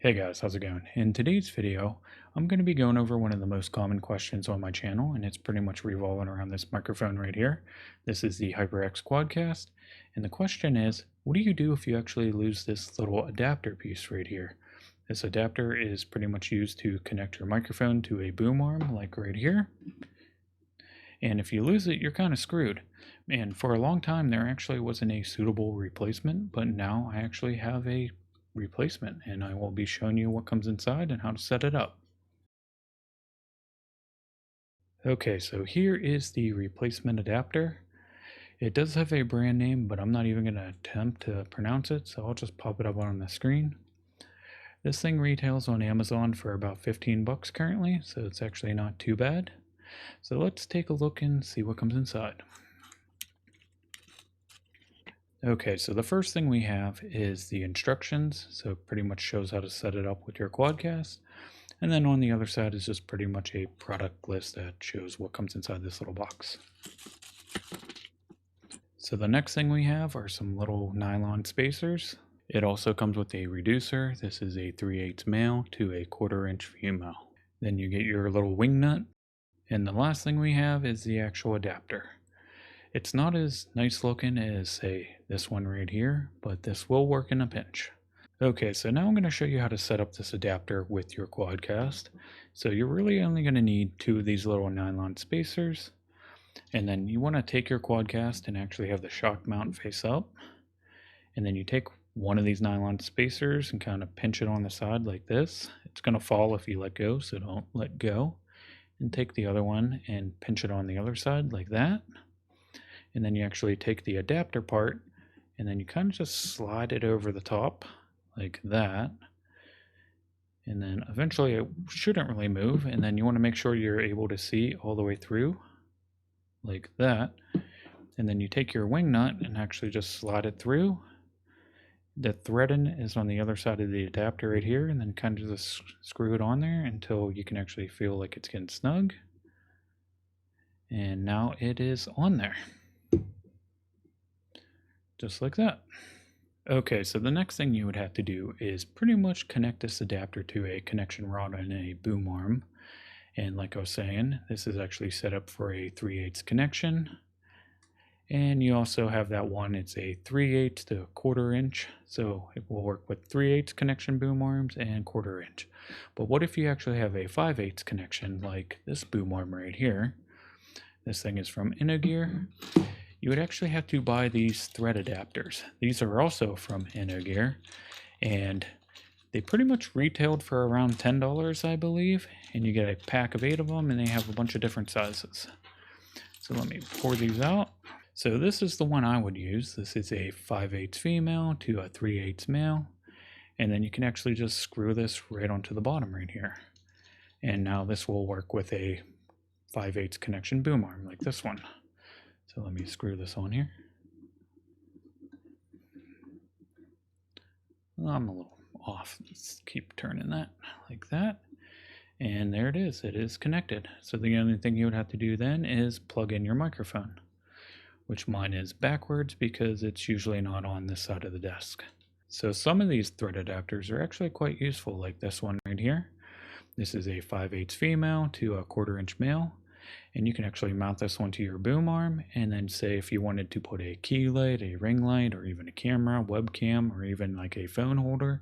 Hey guys, how's it going? In today's video, I'm going to be going over one of the most common questions on my channel, and it's pretty much revolving around this microphone right here. This is the Hyperx Quadcast, and the question is, what do you do if you actually lose this little adapter piece right here? This adapter is pretty much used to connect your microphone to a boom arm, like right here. And if you lose it, you're kind of screwed. And for a long time, there actually wasn't a suitable replacement, but now I actually have a replacement, and I will be showing you what comes inside and how to set it up. Okay, so here is the replacement adapter. It does have a brand name, but I'm not even going to attempt to pronounce it, so I'll just pop it up on the screen. This thing retails on Amazon for about 15 bucks currently, so it's actually not too bad. So let's take a look and see what comes inside. Okay, so the first thing we have is the instructions, so it pretty much shows how to set it up with your Quadcast. And then on the other side is just pretty much a product list that shows what comes inside this little box. So the next thing we have are some little nylon spacers. It also comes with a reducer. This is a 3/8 male to a 1/4 inch female. Then you get your little wing nut. And the last thing we have is the actual adapter. It's not as nice looking as, say, this one right here, but this will work in a pinch. Okay, so now I'm going to show you how to set up this adapter with your Quadcast. So you're really only going to need 2 of these little nylon spacers. And then you want to take your Quadcast and actually have the shock mount face up. And then you take one of these nylon spacers and kind of pinch it on the side like this. It's going to fall if you let go, so don't let go. And take the other one and pinch it on the other side like that. And then you actually take the adapter part and then you kind of just slide it over the top like that. And then eventually it shouldn't really move. And then you want to make sure you're able to see all the way through like that. And then you take your wing nut and actually just slide it through. The threading is on the other side of the adapter right here, and then kind of just screw it on there until you can actually feel like it's getting snug. And now it is on there. Just like that. Okay, so the next thing you would have to do is pretty much connect this adapter to a connection rod and a boom arm. And like I was saying, this is actually set up for a 3/8 connection. And you also have that one, it's a 3/8 to 1/4 inch. So it will work with 3/8 connection boom arms and 1/4 inch. But what if you actually have a 5/8 connection like this boom arm right here? This thing is from InnoGear. You would actually have to buy these thread adapters. These are also from InnoGear, and they pretty much retailed for around $10, I believe, and you get a pack of 8 of them, and they have a bunch of different sizes. So let me pour these out. So this is the one I would use. This is a 5/8 female to a 3/8 male, and then you can actually just screw this right onto the bottom right here. And now this will work with a 5/8 connection boom arm like this one. So let me screw this on here. Well, I'm a little off. Let's keep turning that like that. And there it is. It is connected. So the only thing you would have to do then is plug in your microphone, which mine is backwards because it's usually not on this side of the desk. So some of these thread adapters are actually quite useful, like this one right here. This is a 5/8 female to a 1/4 inch male. And you can actually mount this one to your boom arm, and then say if you wanted to put a key light, a ring light, or even a camera, webcam, or even like a phone holder,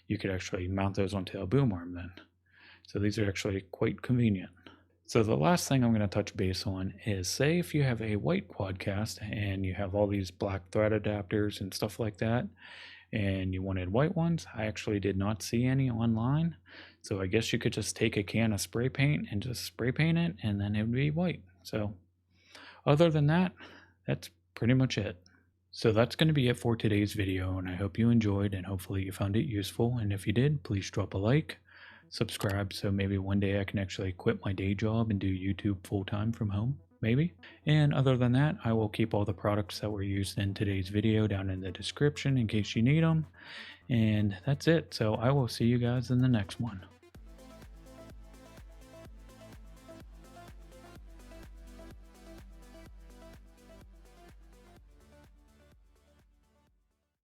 you could actually mount those onto a boom arm then. So these are actually quite convenient. So the last thing I'm going to touch base on is, say if you have a white Quadcast and you have all these black thread adapters and stuff like that, and you wanted white ones. I actually did not see any online, so I guess you could just take a can of spray paint and just spray paint it, and then it would be white. So other than that, that's pretty much it. So that's going to be it for today's video, and I hope you enjoyed, and hopefully you found it useful. And if you did, please drop a like, subscribe, so maybe one day I can actually quit my day job and do YouTube full-time from home. Maybe. And other than that, I will keep all the products that were used in today's video down in the description in case you need them. And that's it. So I will see you guys in the next one.